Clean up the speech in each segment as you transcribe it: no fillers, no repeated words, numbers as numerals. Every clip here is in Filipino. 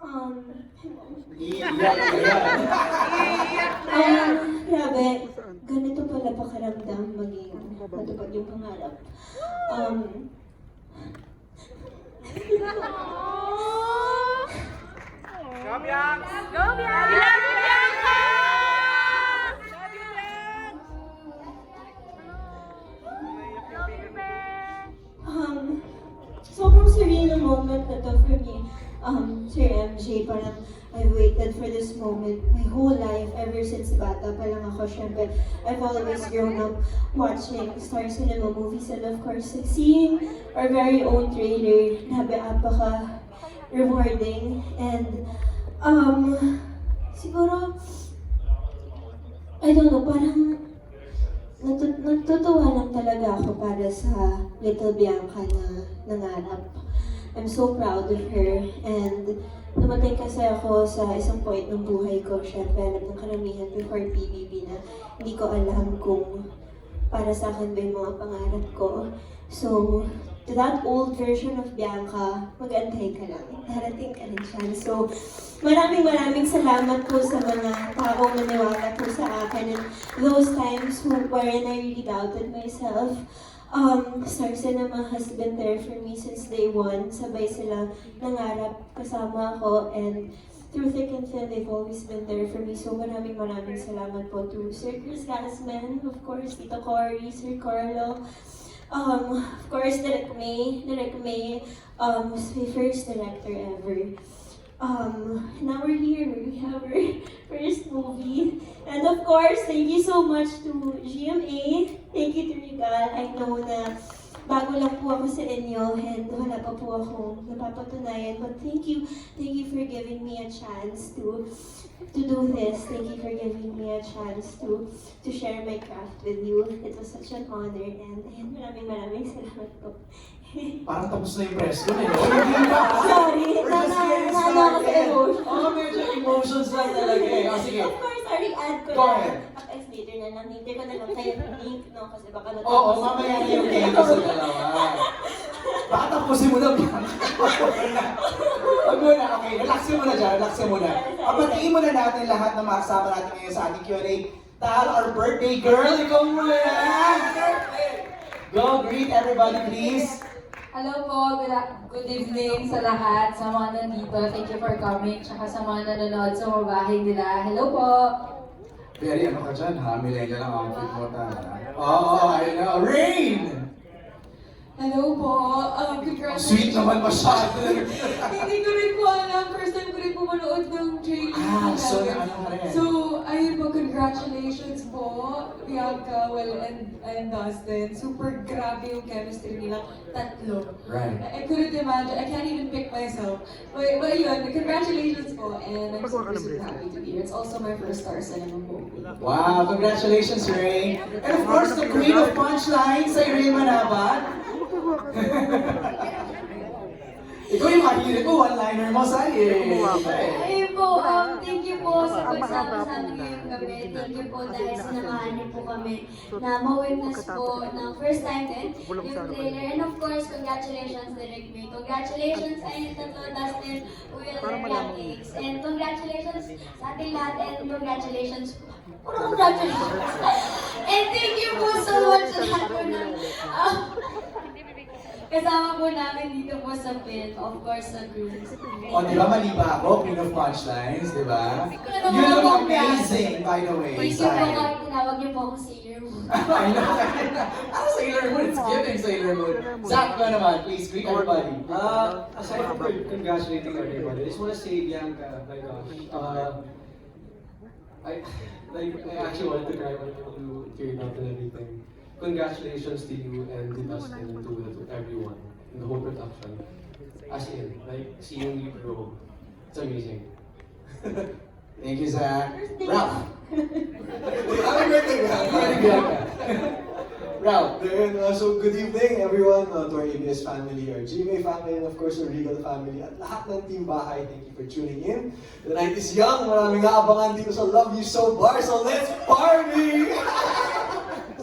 Iiyak na yan. Grabe, ganito pala pakiramdam maging matupad yung pangarap. Go, Bianca! Go, Bianca! Sobrang surreal na moment na to for me. Sir MJ, parang I've waited for this moment my whole life, ever since bata pa lang ako. Syempre, I've always grown up watching Star Cinema movies and of course, seeing our very own trailer, napaka rewarding. And, siguro, I don't know, parang natutuwa lang talaga ako para sa little Bianca na nangarap. I'm so proud of her, and dumating kasi ako sa isang point ng buhay ko, syempre alam ng karamihan before PBB na hindi ko alam kung para sa akin ba yung mga pangarap ko. So, to that old version of Bianca, mag-antay ka lang. Darating ka rin siya. So, maraming salamat po sa mga taong naniwala po sa akin. And those times wherein I really doubted myself, Star Cinema has been there for me since day one. Sabay sila nangarap kasama ako, and through thick and thin, they've always been there for me. So maraming salamat po to Sir Chris Gasman, of course, Tito Cory, Sir Carlo, of course, Direk May was my first director ever. Now we're here, we have our first movie. And of course, thank you so much to GMA. Thank you to Regal. I know na bago lang po ako sa inyo and wala pa po akong napapatunayan. But thank you for giving me a chance to do this. Thank you for giving me a chance to share my craft with you. It was such an honor, and ayun, maraming salamat po. Parang tapos na yung press ko eh. Sorry, naano ako sa emotion. Oo, medyo emotions lang talaga eh. O sige. Of course, sorry, add ko Go na. ahead. Later na lang, hindi ko na lang kayo link, no? Kasi baka natapos. Oo, mamaya yung kayo sa dalawa. Baka tapusin mo na Bianca. Wag mo na, okay. Relaxin mo na dyan, relaxin mo na. Papatiin mo na natin lahat ng mga kasama natin ngayon sa ating Q&A. Tal, our birthday girl, ikaw muna! Go, greet everybody please. Hello po, good evening sa lahat, sa mga nandito. Thank you for coming. Tsaka sa mga nanonood sa mga bahay nila. Hello po! Very ano ka dyan ha? Millennial ang outfit mo ta. Oo, I know. Rain! Hello po! Congratulations! Sweet naman masyado. Hindi ko rin po alam. First time ko rin po manood ng trailer. So ano ka rin? So, ayun po, congratulations po, Bianca, and Dustin. Super grabe yung chemistry nila, tatlo. Right. I couldn't imagine, I can't even pick myself. But yun, congratulations po, and I'm super happy to be here. It's also my first Star Cinema movie. Wow, congratulations Ray. And of course, the queen of punchlines, si Ray Manabat. Ikaw yung mahilig ko, one-liner mo, Sally. Ayun po, thank you po sa pagsama sa amin ngayong gabi. Thank you po dahil sinamahan niyo po kami na ma-witness po ng first time din yung trailer. And of course, congratulations Direk May. Congratulations sa inyo tatlo, Dustin, Will, and Eggs. And congratulations sa ating lahat, and congratulations po. Puro congratulations. And thank you po so much sa lahat po na kasama po namin dito po sa film, of course, sa group. O, di ba mali ba ako? Queen of punchlines, di ba? Ano You naman look po, amazing, by the way, Thank you po Sally. kahit tinawag niyo po akong Sailor Moon. I know. Ah, Sailor Moon, it's giving Sailor Moon. Zach, ka naman, please, greet everybody. Aside from congratulating everybody, I just want to say, Bianca, my gosh, I actually wanted to cry when you teared up and everything. Congratulations to you and to Dustin and to everyone in the whole production. As in, like, seeing you grow, it's amazing. Thank you, Zach. Ralph. Happy birthday, Ralph. Ralph. Then, so good evening everyone to our ABS family, our GMA family, and of course our Regal family, at lahat ng Team Bahay. Thank you for tuning in. The night is young, maraming aabangan dito sa Love You So Bar, so let's party!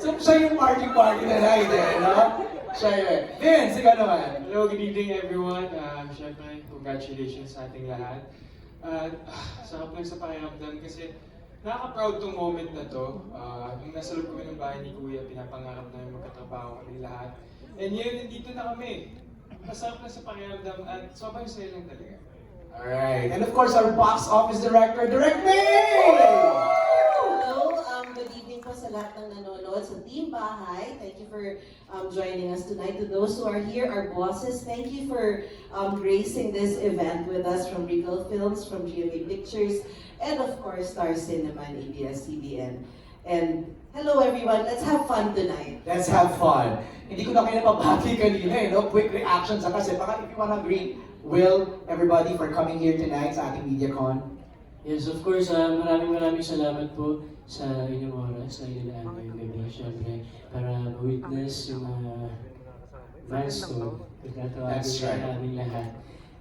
So, siya yung party na night eh, no? Siya yun. Vince, ikaw naman. Hello, good evening everyone. Syempre, congratulations sa ating lahat. At sarap lang sa pakiramdam kasi nakaka-proud tong moment na to. Nung nasa loob kami ng bahay ni Kuya, pinapangarap namin magkatrabaho kami lahat. And yun, nandito na kami. Masarap na sa pakiramdam at sobrang saya lang talaga. Alright, and of course our box office director, Direct May! Hello, good evening po sa lahat ng nanonood sa Team Bahay. Thank you for joining us tonight. To those who are here, our bosses, thank you for gracing this event with us from Regal Films, from GMA Pictures, and of course Star Cinema and ABS-CBN. And hello everyone, let's have fun tonight. Let's have fun. Hindi ko na kayo napabati kanina no? Quick reactions kasi baka if you wanna greet Will, everybody for coming here tonight sa ating MediaCon. Yes, of course, maraming salamat po sa inyong oras, sa inyong ngayong gabi. Siyempre, para ma-witness yung milestone na tatawagin That's sa right. aming lahat.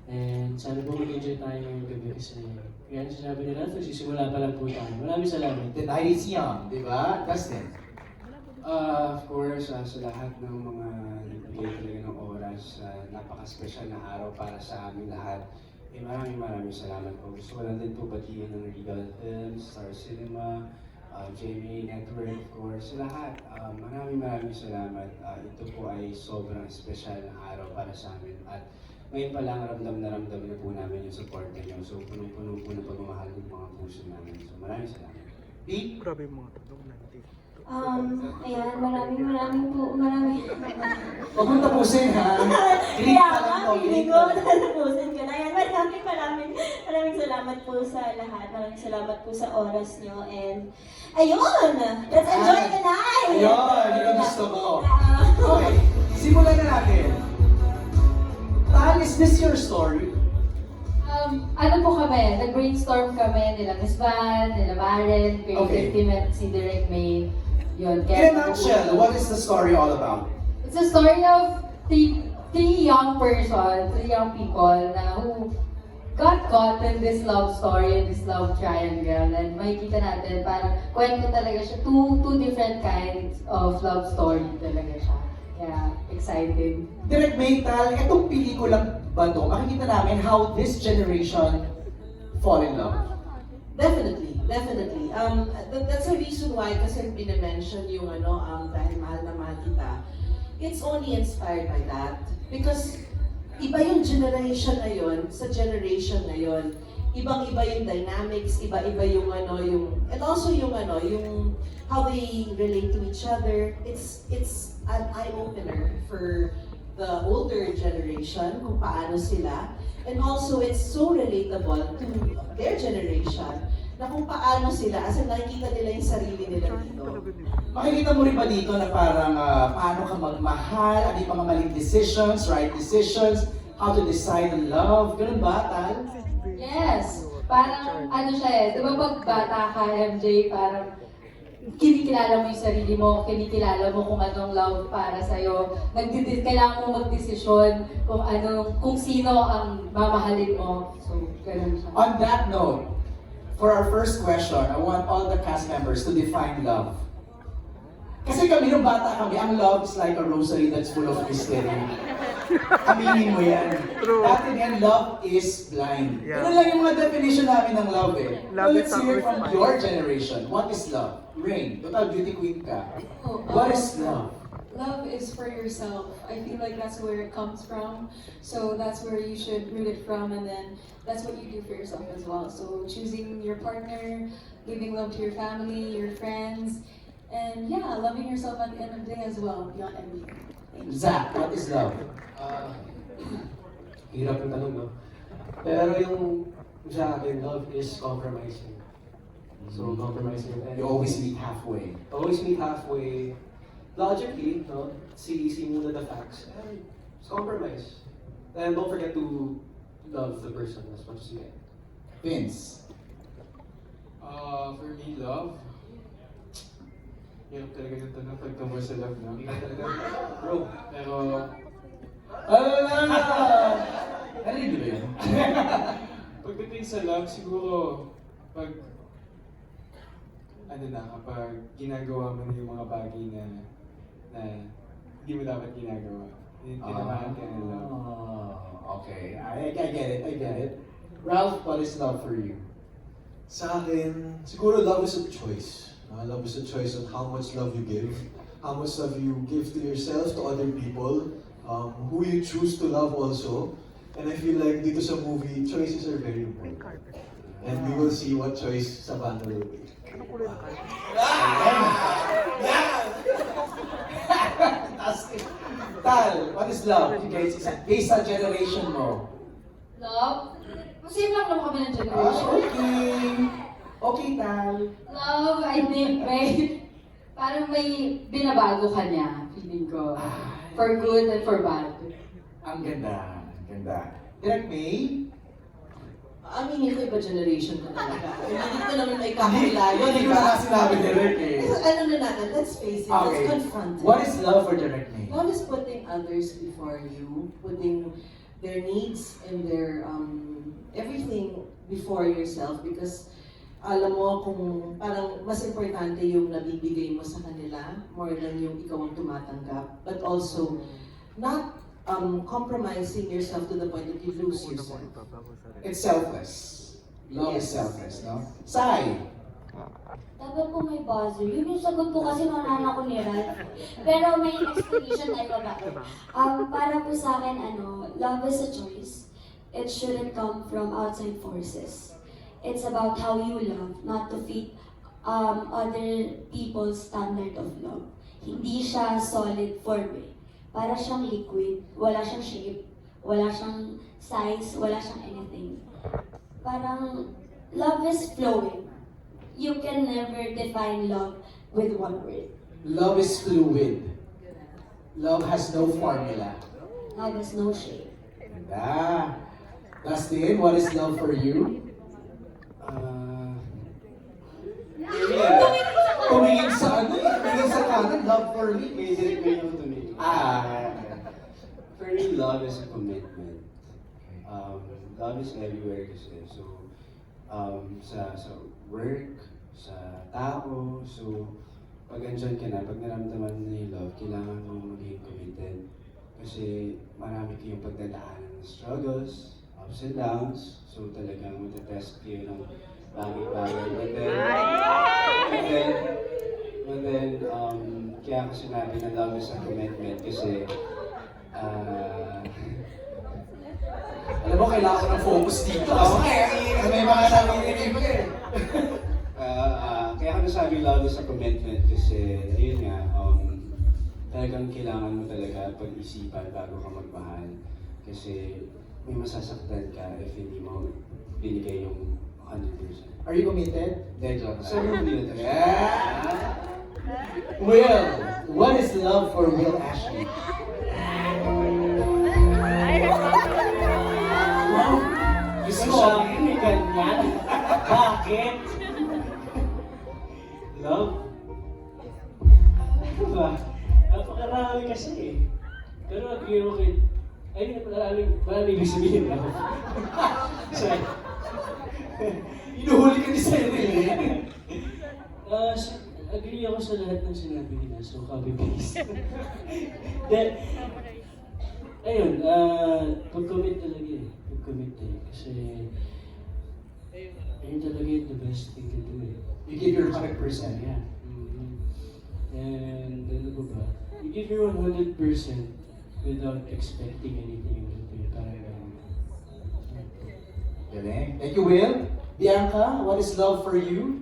And sana po mag-enjoy tayo ngayong gabi kasi kaya sinabi nila, nagsisimula pa lang po tayo. Maraming salamat. The night is young, di ba? Dustin. Of course, sa lahat ng mga nagbigay talaga ng oras, napaka-special na araw para sa amin lahat. Maraming salamat po. Gusto ko lang din po batiin ng Regal Films, Star Cinema, GMA Network, of course, sa lahat. Maraming salamat. Ito po ay sobrang special na araw para sa amin. At ngayon pa lang ramdam na po namin yung support ninyo. So punong-puno po na pagmamahal ng mga puso namin. So maraming salamat. Pete? Grabe yung mga tanong natin. Ayan, maraming Huwag mong tapusin ha. Greet Kaya pa lang nga, to, feeling greet ko, pa lang. tatapusin ko na yan. Maraming salamat po sa lahat. Maraming salamat po sa oras nyo. And, ayun! Let's enjoy the night! Ayun, yun ang gusto ko. Okay, simulan na natin. Tal, is this your story? Ano po kami, nag-brainstorm kami nila Miss Van, nila Maren, Okay. creative team at si Direct May. Yun, In a nutshell, what is the story all about? It's a story of three young people na who got caught in this love story, in this love triangle. And makikita natin, parang kwento talaga siya, two different kinds of love story talaga siya. Kaya, excited. Direct May, Tal, itong pelikulang ba to, makikita namin how this generation fall in love. Definitely. That's a reason why kasi bine-mention yung dahil mahal na mahal kita. It's only inspired by that. Because iba yung generation na yun, sa generation na yun. Ibang-iba yung dynamics, iba-iba yung and also yung how they relate to each other. It's an eye-opener for the older generation kung paano sila. And also, it's so relatable to their generation na kung paano sila, as in nakikita nila yung sarili nila dito. Makikita mo rin ba dito na parang paano ka magmahal, ano yung mga maling decisions, right decisions, how to decide on love, ganun ba, Tal? Yes! Parang ano siya di ba pag bata ka, MJ, parang kinikilala mo yung sarili mo, kinikilala mo kung anong love para sa'yo. Kailangan mo magdesisyon kung sino ang mamahalin mo. So, ganun siya. On that note, for our first question, I want all the cast members to define love. Kasi kami nung bata kami, ang love is like a rosary that's full of mystery. Aminin mo yan. Dati yan, love is blind. Ganun lang yung mga definition namin ng love eh. Well, let's hear from your generation. What is love? Rain, total beauty queen ka. What is love? Love is for yourself. I feel like that's where it comes from. So that's where you should root it from, and then that's what you do for yourself as well. So choosing your partner, giving love to your family, your friends, and yeah, loving yourself at the end of the day as well, beyond everything. Zach, what is love? Hirap yung tanong, no? Pero yung sa akin, love is compromising. So, compromising. And You always meet halfway. always meet halfway. Logically, no? See muna the facts. And it's compromise. And don't forget to love the person as much as you can. Vince. For me, love. Hirap talaga yung tanong pag tungkol sa love, no? Hindi ka talaga, bro. Pero, Narinig ba yun? pagdating sa love, siguro, kapag ginagawa mo na yung mga bagay na hindi mo dapat ginagawa. Tinamahan ka ng love. Okay, I get it. Ralph, what is love for you? Sa akin, siguro love is a choice. Love is a choice on how much love you give, how much love you give to yourself, to other people, who you choose to love also. And I feel like dito sa movie, choices are very important. And we will see what choice sa banda will be. Fantastic. Tal, what is love? Based sa generation mo. Love? Same lang naman kami ng Ah, generation. okay. Okay, Tal. Love, I think parang may binabago ka niya, feeling ko. For good and for bad. Ang ganda. Ang ganda. Direct May? Aminin ko iba generation ko talaga. Hindi ko naman may kakilala, Hindi di ko na ba? sinabi direct eh. Ano na natin, let's face it, Okay. let's confront it. What is love for Direct May? Love is putting others before you, putting their needs and their everything before yourself because alam mo kung parang mas importante yung nabibigay mo sa kanila more than yung ikaw ang tumatanggap. But also, not compromising yourself to the point that you lose yourself. It's selfless. Love is Yes. selfless, no? Sai. Dapat po may buzzer. Yun yung sagot ko kasi manana ko ni Ralph. Pero may explanation tayo about it. Para po sa akin, love is a choice. It shouldn't come from outside forces. It's about how you love, not to fit other people's standard of love. Hindi siya solid form eh. Para siyang liquid. Wala siyang shape. Wala siyang size. Wala siyang anything. Parang love is flowing. You can never define love with one word. Love is fluid. Love has no formula. Love has no shape. Ganda. Dustin, what is love for you? Tumingin sa ano eh. Tumingin sa kanan. Love for me. May direct may to me. For me, love is a commitment. Love is everywhere kasi. So, sa work, sa tao, so, pag andyan ka na, pag naramdaman mo na yung love, kailangan mo maging committed. Kasi marami kayong pagdadaanan ng struggles, ups and downs. So, talagang matetest kayo ng bagay-bagay. But then, kaya ko sinabi na love is a commitment kasi Alam mo, kailangan ko ng focus dito. Kasi may mga nanginginig mo eh. kaya ko nasabi love is a commitment kasi ayun nga, talagang kailangan mo talaga pag-isipan bago ka magmahal. Kasi may masasaktan ka if hindi mo binigay yung 100%. Are you committed? Dahil joke. Sabi mo dito. Yeah. Will, what is love for Will Ashley? Wow, gusto mo Sa akin, may ganyan. Bakit? Love? Ano ba? Napakarami kasi eh. Pero agree mo kay... Ay, maraming ibig sabihin love. Inuhuli ka ni Cyril eh. Agree ako sa lahat ng sinabi nila, so copy-paste. Then, ayun, pag-commit talaga eh. Pag-commit eh. Kasi, ayun talaga yung the best thing to do eh. You give your 100%. Yeah. And, ano ba ba? You give your 100% without expecting anything in return. Parang ganun. Galing. Thank you, Will. Bianca, what is love for you?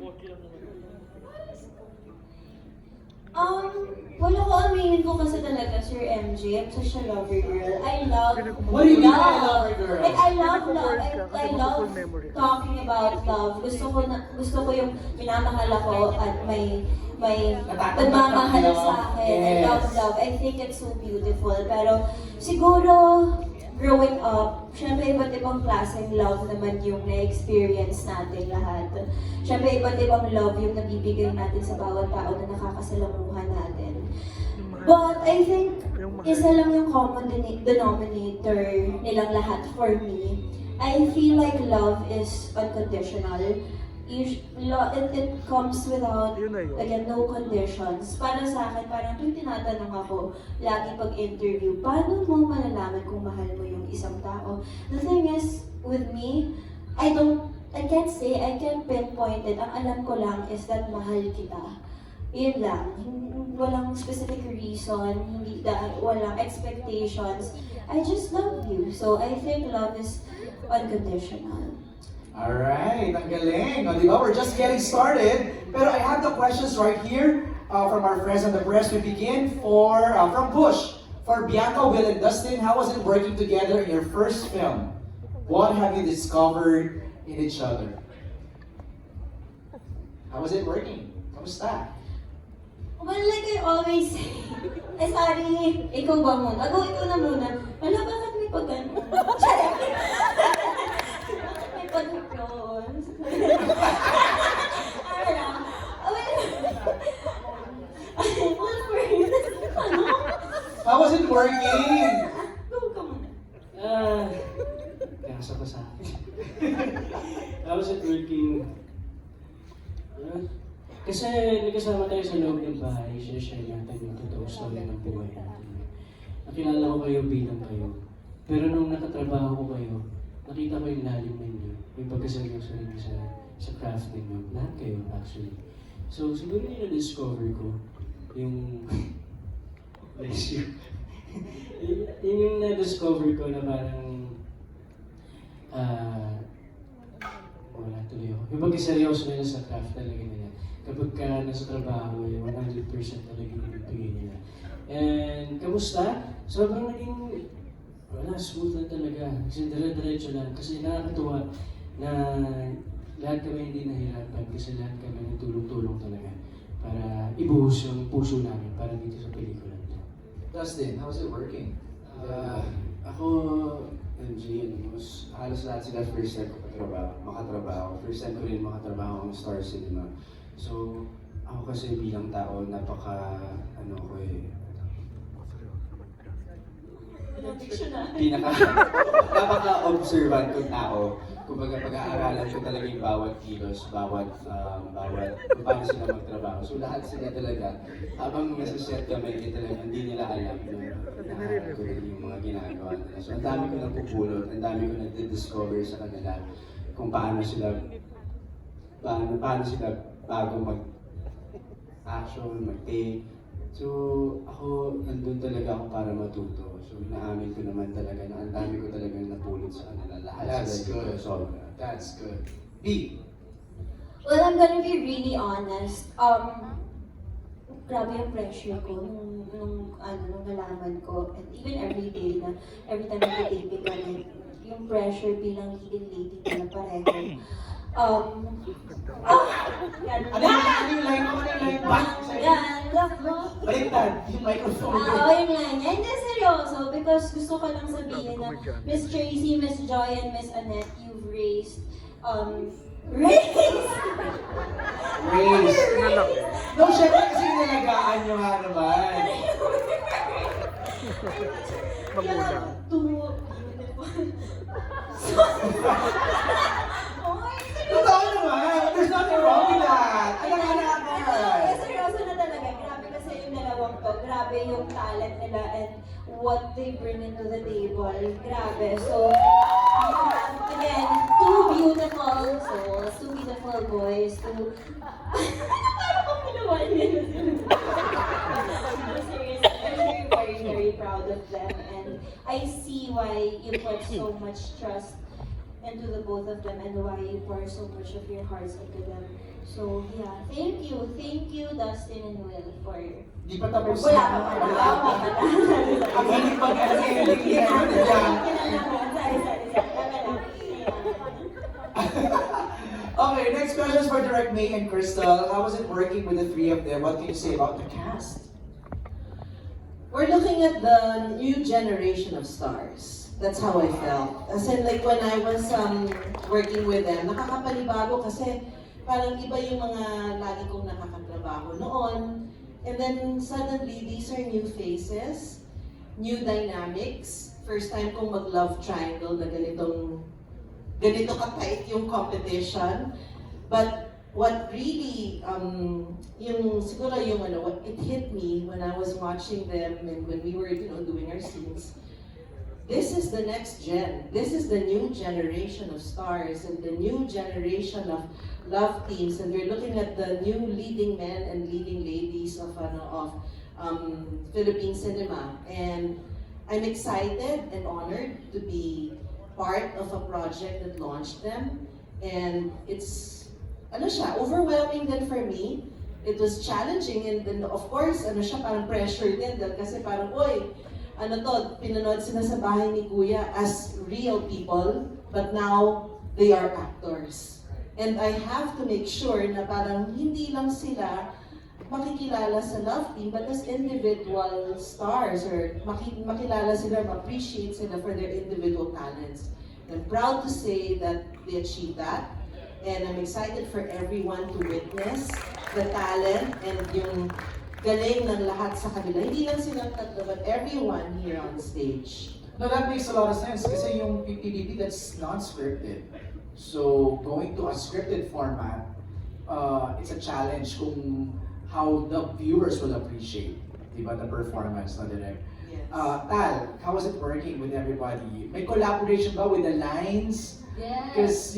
Wala ko aminin ko kasi talaga, Sir MJ. I'm such a lover girl. I love What do you mean by love. lover girl? Like, I love love. I love talking about love. Gusto ko yung minamahal ako at may nagmamahal sa akin. I love love. I think it's so beautiful. Pero siguro, growing up, syempre iba't ibang klaseng love naman yung na-experience natin lahat. Syempre iba't ibang love yung nabibigay natin sa bawat tao na nakakasalamuhan natin. But I think, isa lang yung common denominator nilang lahat for me. I feel like love is unconditional. it comes without, again, no conditions. Para sa akin, parang tuwing tinatanong ako, lagi pag-interview, paano mo malalaman kung mahal mo yung isang tao? The thing is, with me, I can't say, I can't pinpoint it. Ang alam ko lang is that mahal kita. Yun lang. Walang specific reason, walang expectations. I just love you. So I think love is unconditional. Alright, ang galing. O, di ba? We're just getting started. Pero I have the questions right here from our friends on the press. We begin from Bush. For Bianca, Will, and Dustin, how was it working together in your first film? What have you discovered in each other? How was it working? Kamusta? Well, like I always say, sorry, ikaw ba muna? Ikaw na muna. Wala, bakit may pag-ano? Bakit may pag-close? How was it working? Go ka muna. Kaya sa akin. How was it working? Kasi nagkasama tayo sa loob ng bahay, share natin yung totoong story ng buhay natin. Nakilala ko kayo bilang kayo. Pero nung nakatrabaho ko kayo, nakita ko yung lalim ninyo, yung pagkaseryoso ninyo sa craft ninyo. Lahat kayo, actually. So, siguro yung na-discover ko, yung... bless you. Yun yung na-discover ko na parang... wala tuloy ako. Yung pagkaseryoso nila sa craft talaga nila. Kapag ka nasa trabaho, yung 100% talaga yung ibigay nila. And, kamusta? Sobrang naging, smooth lang talaga. Kasi dire-diretso lang. Kasi nakakatuwa na lahat kami hindi nahirapan kasi lahat kami nagtulong-tulong talaga para ibuhos yung puso namin para dito sa pelikula nito. Dustin, how was it working? Ako, MG, halos lahat sila first time ko makatrabaho. First time ko rin makatrabaho ng Star Cinema. So, ako kasi bilang tao, napaka-observant kong tao. Kumbaga, pag-aaralan ko talaga yung bawat kilos, bawat kung paano sila magtrabaho. So, lahat sila talaga, habang nasa set kami, hindi nila alam yung mga ginagawa nila. So, ang dami ko napupulot, ang dami ko na-discover sa kanila kung paano sila bago mag-action, mag-take. So, ako, nandun talaga ako para matuto. So, inaamin ko naman talaga na ang dami ko talagang napulot sa kanila. Lahat That's sila good. sobra. That's good. B. Well, I'm gonna be really honest. Grabe yung pressure ko nung nalaman ko. And even every day na, every time nag-taping kami, yung pressure bilang leading lady ko na pareho. Ano yung line mo? Yan, love mo. Baliktad, yung microphone. Yun lang niya. Hindi, seryoso. Because gusto ko lang sabihin na Miss Tracy, Miss Joy, and Miss Annette, you've raised, Race! No, syempre kasi nalagaan nyo nga naman. Magulang. Totoo naman! There's nothing wrong with that! Anak-anak mo! Seryoso na talaga. Grabe kasi yung dalawang to. Grabe yung talent nila and what they bring into the table. Grabe. So, again, two beautiful souls, two beautiful boys, two... Parang kong pinawan yun. Seriously, I'm very, very proud of them and I see why you put so much trust into the both of them and why you pour so much of your hearts into them. So yeah, thank you Dustin and Will for... Di pa tapos Wala pa pala. Ang hilig pag-ending niya. Okay, next question is for Direct May and Crystal. How was it working with the three of them? What can you say about the cast? We're looking at the new generation of stars. That's how I felt. As in, like, when I was working with them, nakakapanibago kasi parang iba yung mga lagi kong nakakatrabaho noon. And then, suddenly, these are new faces, new dynamics. First time kong mag-love triangle na ganito ka-tight yung competition. But what really, siguro yung what it hit me when I was watching them and when we were, doing our scenes. This is the next gen. This is the new generation of stars and the new generation of love teams. And we're looking at the new leading men and leading ladies of Philippine cinema. And I'm excited and honored to be part of a project that launched them. And it's, overwhelming din for me. It was challenging and then of course, parang pressure din dahil kasi parang, pinanood sila sa bahay ni Kuya as real people, but now they are actors. And I have to make sure na parang hindi lang sila makikilala sa love team, but as individual stars, or makilala sila, ma-appreciate sila for their individual talents. I'm proud to say that they achieved that. And I'm excited for everyone to witness the talent and yung galing ng lahat sa kanila. Hindi lang silang tatlo, but everyone here on stage. No, that makes a lot of sense kasi yung PPDP that's non-scripted. So, going to a scripted format, it's a challenge kung how the viewers will appreciate, diba, the performance na direct. Yes. Tal, how was it working with everybody? May collaboration ba with the lines? Yes. Because,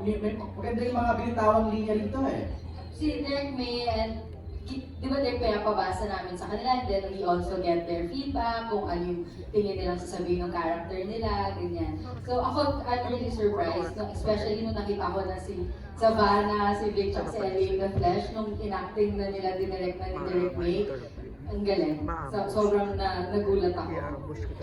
may maganda yung mga binitawang linya rito eh. Si Direk May and di ba Direk May pabasa namin sa kanila, and then we also get their feedback kung ano yung tingin nilang sasabihin ng character nila, ganyan. So ako, I'm really surprised, no? Especially nung nakita ko na si Savannah, si Vic, at si Ellie in the flesh, nung inacting na nila, dinirect na ni Direk May. Ang galing. So, sobrang nagulat ako.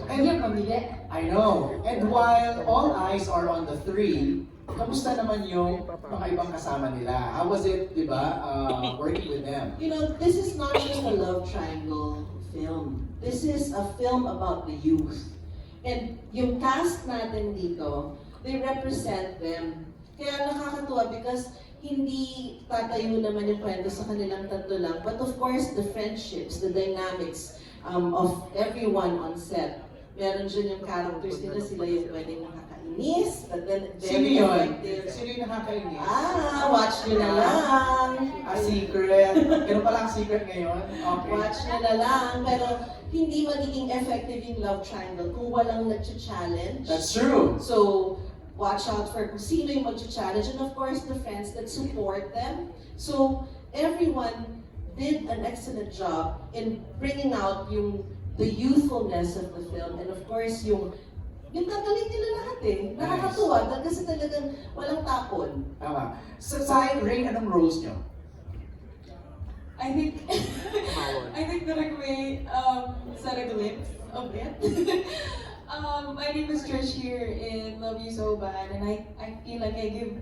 And yung pamilya. I know. And while all eyes are on the three, kamusta naman yung mga ibang kasama nila? How was it, di ba, working with them? This is not just a love triangle film. This is a film about the youth. And yung cast natin dito, they represent them. Kaya nakakatuwa because hindi tatayo naman yung kwento sa kanilang tatlo lang. But of course, the friendships, the dynamics of everyone on set. Meron dyan yung characters nila, sila yung pwedeng nakakainis, but then Sino very yun? effective. Sino yung nakakainis? Watch nyo na lang. Secret. Ganun pala ang secret ngayon? Okay. Watch nyo na lang. Pero hindi magiging effective yung love triangle kung walang nag-challenge. That's true. So, watch out for kung sino yung mag-challenge, and of course, the friends that support them. So, everyone did an excellent job in bringing out the youthfulness of the film, and of course, yung gagaling nila lahat eh. Nakakatuwa, kasi talagang walang tapon. Tama. Sa Sai, Rain, anong roles nyo? I think Direk May set a glimpse of it. My name is Trish here in Love You So Bad, and I feel like I give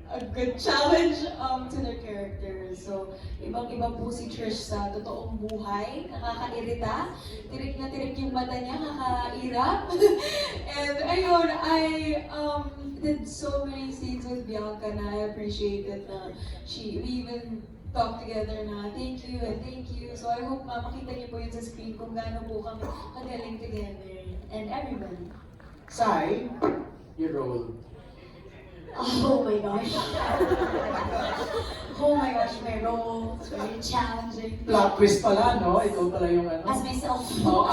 a good challenge to their characters. So, ibang-iba po si Trish sa totoong buhay, nakakairita, tirik na tirik yung mata niya, kakairap. And ayun, I did so many scenes with Bianca na I appreciated na we even talk together na thank you and thank you. So I hope makita niyo po yun sa screen kung gaano po kami kagaling together and everybody. Sai, your role. Oh my gosh. Oh my gosh, my role is very challenging. Plot twist pala, no? Ikaw pala yung ano. As myself. Oh,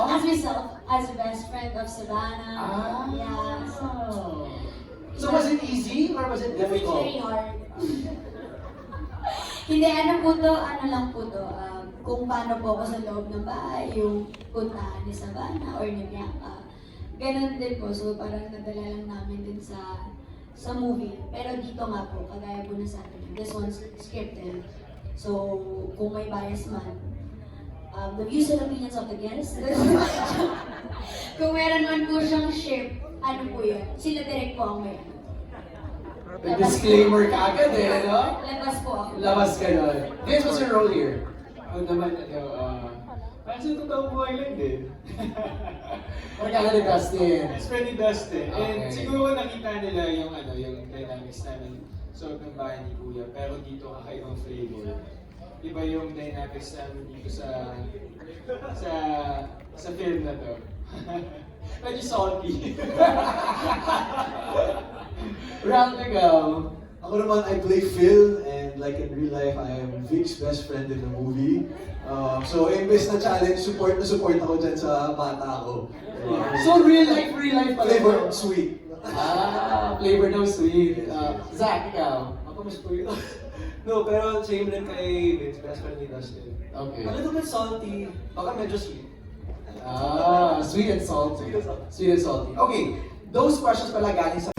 As myself, as the best friend of Savannah. Ah. Yeah. So was it easy or was it It was very difficult? hard. Hindi, ano lang po to, kung paano po ako sa loob ng bahay, yung puntahan ni Savannah or ni Bianca. Ganon din po, so parang nadala lang namin din sa movie. Pero dito nga po, kagaya po na sabi niyo, this one's scripted. So, kung may bias man, the views and opinions of the guests, kung meron man po siyang ship, ano po yun? Sila direct po ang may ano. May disclaimer ka agad eh, no? Labas po ako. Labas ka nun. Vince, what's your role here? Ako naman, parang sa totoong buhay lang din. Magkala ni Dustin. It's pretty Dustin. And Okay. siguro nakita nila yung dynamics namin sa loob ng bahay ni Kuya. Pero dito kakaibang flavor. Iba yung dynamics namin dito sa film na to. Medyo salty. Round to go. Ako naman, I play Phil, and and like in real life, I am Vic's best friend in the movie. So imbes na challenge, support ako dyan sa bata ko. So real life pala. Flavor, sweet. Flavor daw sweet. Zach, ikaw? Ako mas po yun. No, pero same rin kay Vince, best friend ni Dustin. Okay. A little bit salty, baka medyo sweet. Sweet and salty. Sweet and salty. Okay, those questions pala galing sa